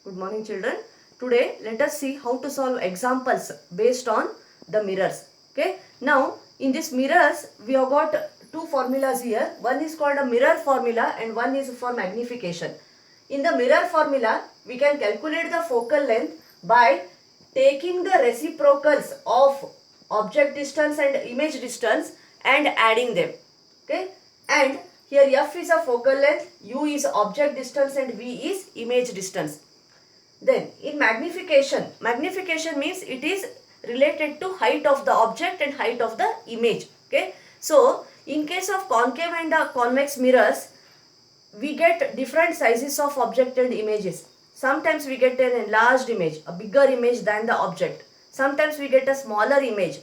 Good morning, children. Today, let us see how to solve examples based on the mirrors. Okay. Now, in this mirrors, we have got two formulas here. One is called a mirror formula and one is for magnification. In the mirror formula, we can calculate the focal length by taking the reciprocals of object distance and image distance and adding them. Okay. And here f is a focal length, u is object distance and v is image distance. Then in magnification, magnification means it is related to height of the object and height of the image. Okay. So in case of concave and convex mirrors, we get different sizes of object and images. Sometimes we get an enlarged image, a bigger image than the object. Sometimes we get a smaller image,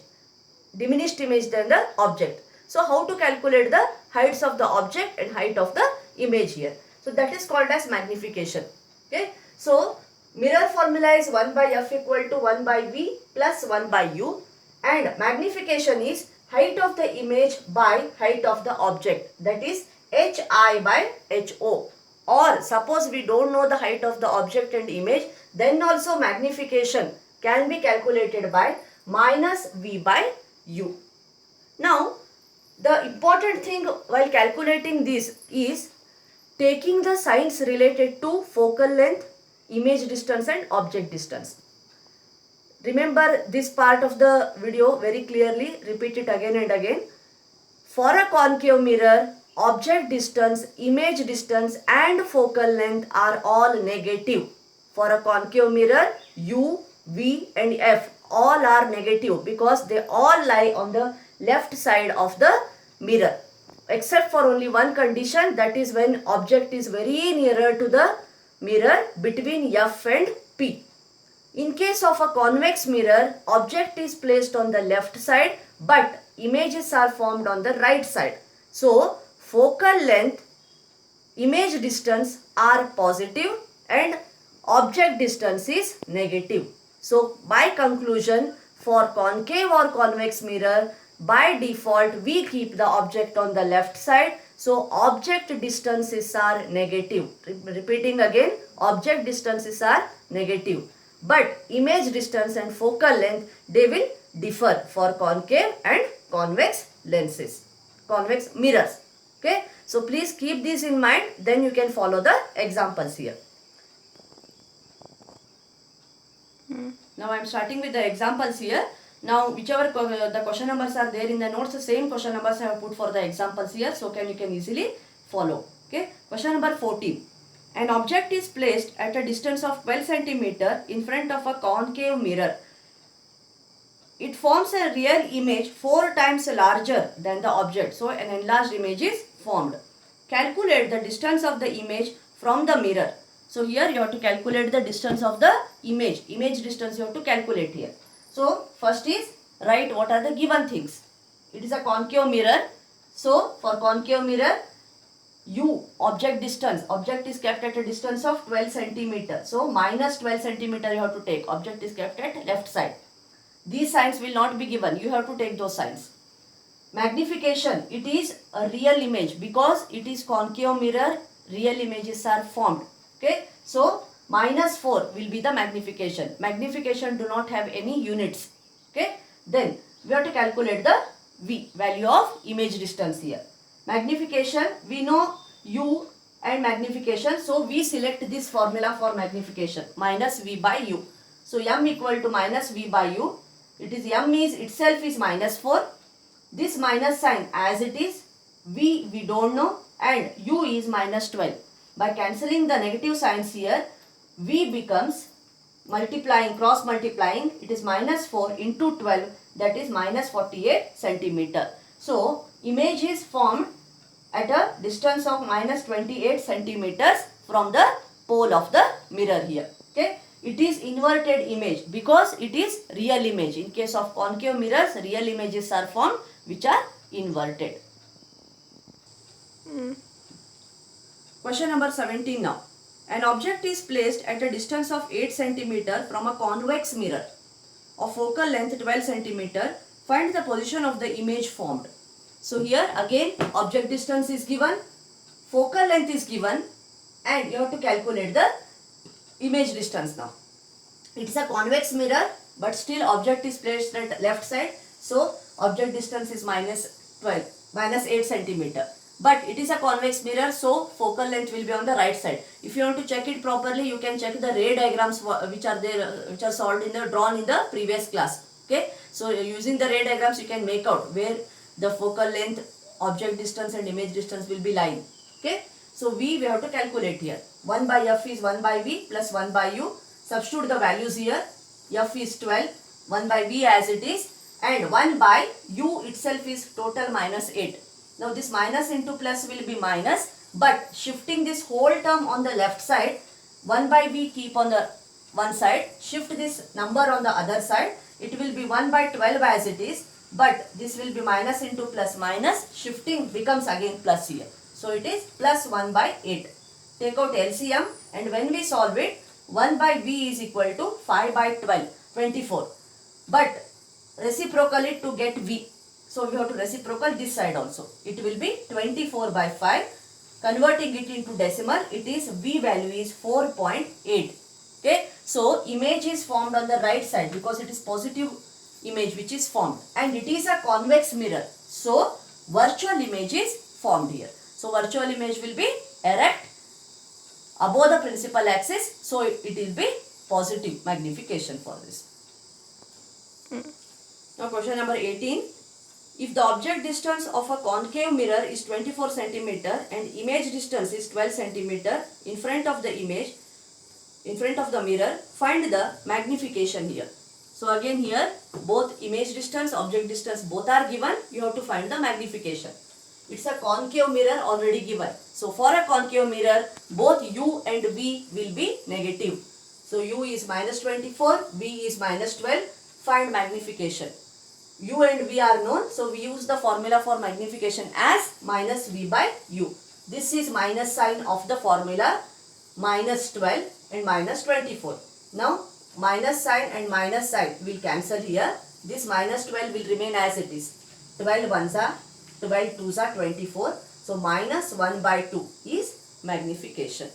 diminished image than the object. So how to calculate the heights of the object and height of the image here? So that is called as magnification. Okay. So mirror formula is 1 by f equal to 1 by v plus 1 by u, and magnification is height of the image by height of the object, that is hi by ho. Or suppose we don't know the height of the object and image, then also magnification can be calculated by minus v by u. Now the important thing while calculating this is taking the signs related to focal length, image distance and object distance. Remember this part of the video very clearly, repeat it again and again. For a concave mirror, object distance, image distance and focal length are all negative. For a concave mirror, u, v and f all are negative because they all lie on the left side of the mirror, except for only one condition, that is when object is very nearer to the mirror between f and p. In case of a convex mirror, object is placed on the left side but images are formed on the right side. So focal length, image distance are positive and object distance is negative. So by conclusion, for concave or convex mirror, by default we keep the object on the left side. So object distances are negative. Repeating again, object distances are negative. But image distance and focal length, they will differ for concave and convex lenses, convex mirrors. Okay. So please keep this in mind, then you can follow the examples here. Now I am starting with the examples here. Now whichever the question numbers are there in the notes, the same question numbers I have put for the examples here, so you can easily follow. Okay. Question number 14. An object is placed at a distance of 12 cm in front of a concave mirror. It forms a real image 4 times larger than the object. So an enlarged image is formed. Calculate the distance of the image from the mirror. So here you have to calculate the distance of the image. Image distance you have to calculate here. So first is write what are the given things. It is a concave mirror. So for concave mirror, u, object distance, object is kept at a distance of 12 cm. So minus 12 cm you have to take. Object is kept at left side. These signs will not be given. You have to take those signs. Magnification, it is a real image because it is concave mirror, real images are formed. Okay. So minus 4 will be the magnification. Magnification do not have any units. Okay. Then we have to calculate the v, value of image distance here. Magnification, we know u and magnification, so we select this formula for magnification, minus v by u. So m equal to minus v by u. It is m is itself is minus 4. This minus sign as it is, v we don't know and u is minus 12. By cancelling the negative signs here, v becomes multiplying, cross multiplying, it is minus 4 into 12, that is minus 48 centimeter. So image is formed at a distance of minus 28 centimeters from the pole of the mirror here. Okay. It is inverted image because it is real image. In case of concave mirrors, real images are formed which are inverted. Question number 17 now. An object is placed at a distance of 8 cm from a convex mirror of focal length 12 cm. Find the position of the image formed. So here again object distance is given, focal length is given and you have to calculate the image distance now. It's a convex mirror, but still object is placed at left side. So object distance is minus 8 centimeter. But it is a convex mirror, so focal length will be on the right side. If you want to check it properly, you can check the ray diagrams which are there, which are solved in the drawn in the previous class. Okay, so using the ray diagrams, you can make out where the focal length, object distance, and image distance will be lying. Okay, so we have to calculate here. 1 by f is 1 by v plus 1 by u. Substitute the values here. F is 12, 1 by v as it is, and 1 by u itself is total minus 8. Now this minus into plus will be minus, but shifting this whole term on the left side, 1 by v keep on the one side, shift this number on the other side, it will be 1 by 12 as it is, but this will be minus into plus minus, shifting becomes again plus here. So it is plus 1 by 8. Take out LCM, and when we solve it, 1 by v is equal to 5 by 12, 24. But reciprocal it to get v. So we have to reciprocal this side also. It will be 24 by 5. Converting it into decimal, it is v value is 4.8. Okay. So image is formed on the right side because it is positive image which is formed. And it is a convex mirror. So virtual image is formed here. So virtual image will be erect above the principal axis. So it will be positive magnification for this. Now question number 18. If the object distance of a concave mirror is 24 centimeter and image distance is 12 centimeter in front of the image, in front of the mirror, find the magnification here. So again here both image distance, object distance both are given. You have to find the magnification. It's a concave mirror already given. So for a concave mirror, both u and v will be negative. So u is minus 24, v is minus 12. Find magnification. U and v are known, so we use the formula for magnification as minus v by u. This is minus sign of the formula, minus 12 and minus 24. Now minus sign and minus sign will cancel here. This minus 12 will remain as it is. 12 ones are 12 twos are 24. So minus 1 by 2 is magnification.